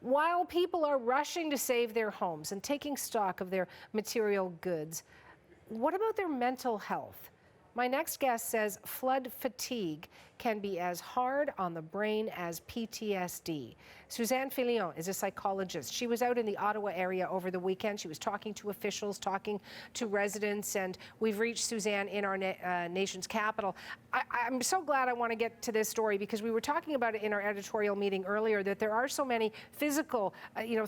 While people are rushing to save their homes and taking stock of their material goods, what about their mental health? My next guest says flood fatigue can be as hard on the brain as PTSD. Suzanne Filion is a psychologist. She was out in the Ottawa area over the weekend. She was talking to officials, talking to residents, and we've reached Suzanne in our nation's capital. I'm so glad I want to get to this story because we were talking about it in our editorial meeting earlier, that there are so many physical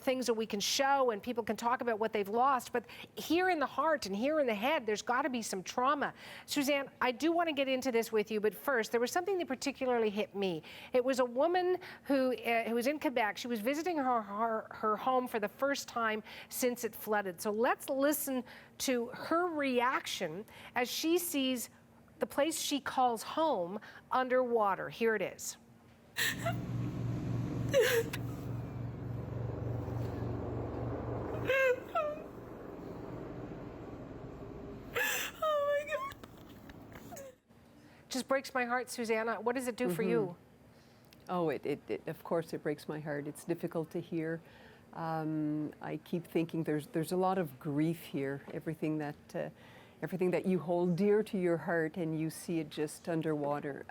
things that we can show and people can talk about what they've lost, but here in the heart and here in the head, there's got to be some trauma. Suzanne, I do want to get into this with you, but first, there was something that particularly hit me. It was a woman who was in Quebec. She was visiting her home for the first time since it flooded. So let's listen to her reaction as she sees the place she calls home underwater. Here it is. Just breaks my heart, Susanna. What does it do for you? Oh, of course it breaks my heart. It's difficult to hear. I keep thinking there's a lot of grief here. Everything that you hold dear to your heart and you see it just underwater.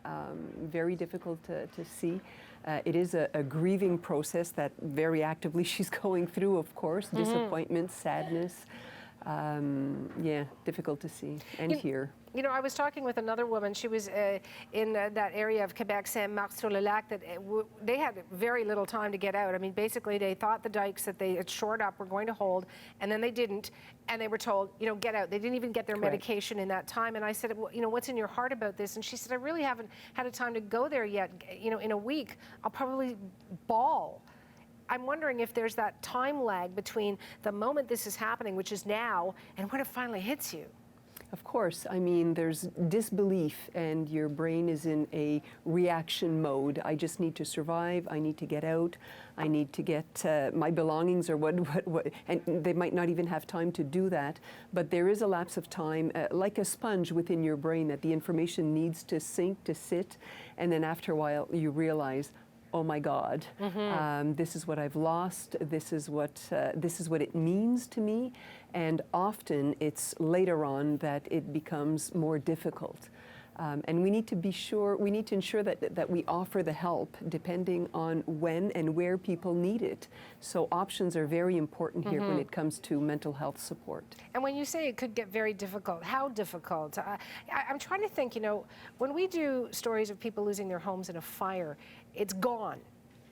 Very difficult to see. It is a grieving process that very actively she's going through, of course. Disappointment, sadness. Yeah, difficult to see and hear. You know, I was talking with another woman. She was in that area of Quebec, Saint-Marc-sur-le-Lac, that they had very little time to get out. I mean, basically, they thought the dikes that they had shored up were going to hold, and then they didn't, and they were told, get out. They didn't even get their medication in that time. And I said, well, what's in your heart about this? And she said, I really haven't had a time to go there yet. In a week, I'll probably bawl. I'm wondering if there's that time lag between the moment this is happening, which is now, and when it finally hits you. Of course. I mean, there's disbelief and your brain is in a reaction mode. I just need to survive. I need to get out. I need to get my belongings or what, and they might not even have time to do that. But there is a lapse of time, like a sponge within your brain, that the information needs to sink, to sit. And then after a while, you realize, oh my God, this is what I've lost. This is what it means to me. And often it's later on that it becomes more difficult. And we need to be sure, we need to ensure that we offer the help depending on when and where people need it. So options are very important here when it comes to mental health support. And when you say it could get very difficult, how difficult? I'm trying to think, when we do stories of people losing their homes in a fire, it's gone.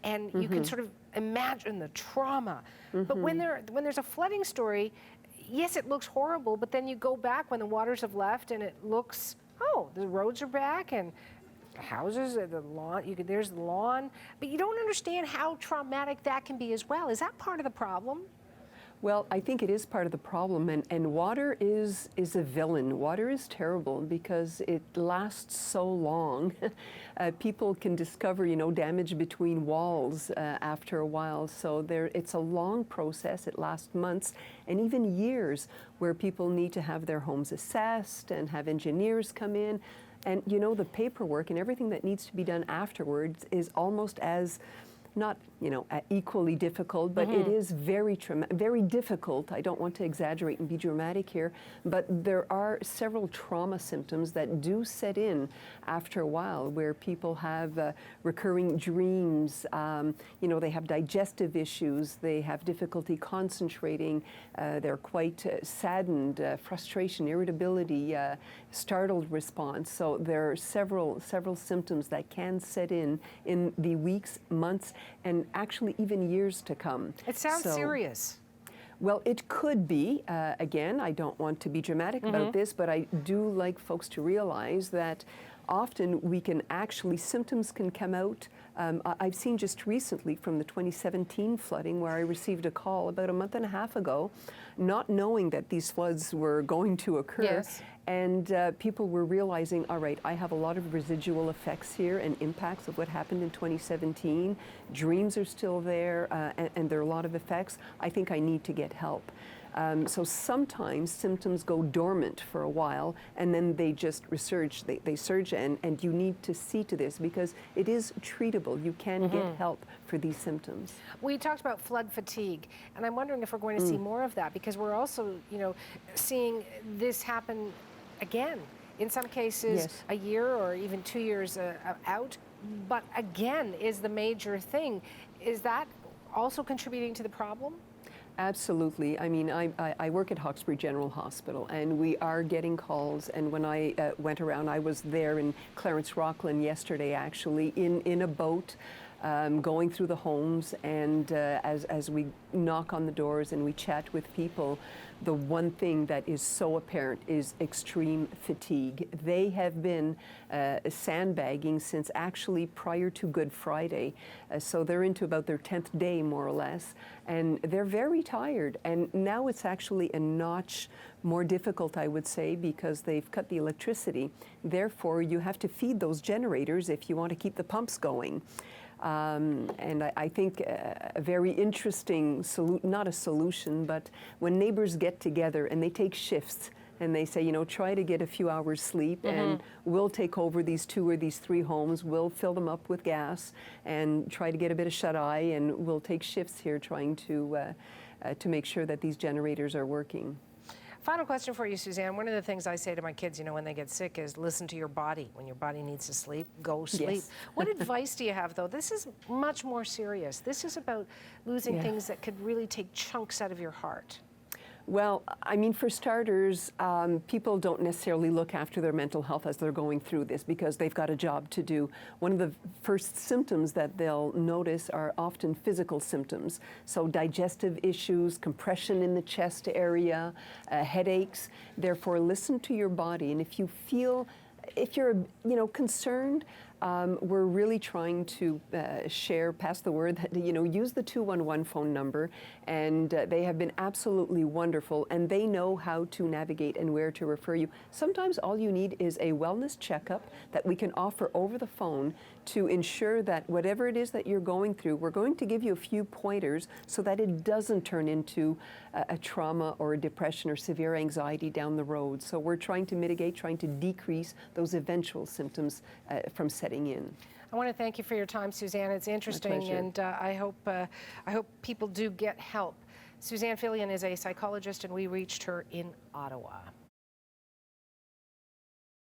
And you can sort of imagine the trauma. But when there's a flooding story, yes, it looks horrible, but then you go back when the waters have left and it looks, oh, the roads are back and the houses, the lawn, there's the lawn, but you don't understand how traumatic that can be as well. Is that part of the problem? Well, I think it is part of the problem, and water is a villain. Water is terrible because it lasts so long. People can discover, damage between walls after a while. So it's a long process. It lasts months and even years where people need to have their homes assessed and have engineers come in. And the paperwork and everything that needs to be done afterwards is almost as not, equally difficult, but it is very difficult. I don't want to exaggerate and be dramatic here, but there are several trauma symptoms that do set in after a while, where people have recurring dreams, they have digestive issues, they have difficulty concentrating, they're quite saddened, frustration, irritability, startled response. So there are several symptoms that can set in the weeks, months, and actually even years to come. It sounds serious. Well, it could be. Again, I don't want to be dramatic about this, but I do like folks to realize that often symptoms can come out. I've seen just recently from the 2017 flooding where I received a call about a month and a half ago, not knowing that these floods were going to occur. Yes. And people were realizing, all right, I have a lot of residual effects here and impacts of what happened in 2017. Dreams are still there, and there are a lot of effects. I think I need to get help. So sometimes symptoms go dormant for a while and then they just resurge, they surge, and you need to see to this because it is treatable. You can get help for these symptoms. We talked about flood fatigue, and I'm wondering if we're going to see more of that, because we're also, seeing this happen again. In some cases, a year or even 2 years out, but again is the major thing. Is that also contributing to the problem? Absolutely. I mean, I work at Hawkesbury General Hospital, and we are getting calls. And when I went around, I was there in Clarence Rockland yesterday, actually, in a boat, going through the homes. And as we knock on the doors and we chat with people, the one thing that is so apparent is extreme fatigue. They have been sandbagging since actually prior to Good Friday. So they're into about their 10th day, more or less. And they're very tired. And now it's actually a notch more difficult, I would say, because they've cut the electricity. Therefore, you have to feed those generators if you want to keep the pumps going. And I think a very interesting, not a solution, but when neighbors get together and they take shifts and they say, try to get a few hours sleep and we'll take over these 2 or these 3 homes, we'll fill them up with gas and try to get a bit of shut-eye, and we'll take shifts here trying to make sure that these generators are working. Final question for you, Suzanne. One of the things I say to my kids, when they get sick, is listen to your body. When your body needs to sleep, go sleep. Yes. What advice do you have, though? This is much more serious. This is about losing things that could really take chunks out of your heart. Well, I mean, for starters, people don't necessarily look after their mental health as they're going through this because they've got a job to do. One of the first symptoms that they'll notice are often physical symptoms. So digestive issues, compression in the chest area, headaches. Therefore, listen to your body. And if you're concerned, we're really trying to pass the word that, use the 211 phone number, and they have been absolutely wonderful, and they know how to navigate and where to refer you. Sometimes all you need is a wellness checkup that we can offer over the phone to ensure that whatever it is that you're going through, we're going to give you a few pointers so that it doesn't turn into a trauma or a depression or severe anxiety down the road. So we're trying to mitigate, trying to decrease those eventual symptoms from setting in. I want to thank you for your time, Suzanne. It's interesting, and I hope people do get help. Suzanne Fillion is a psychologist, and we reached her in Ottawa.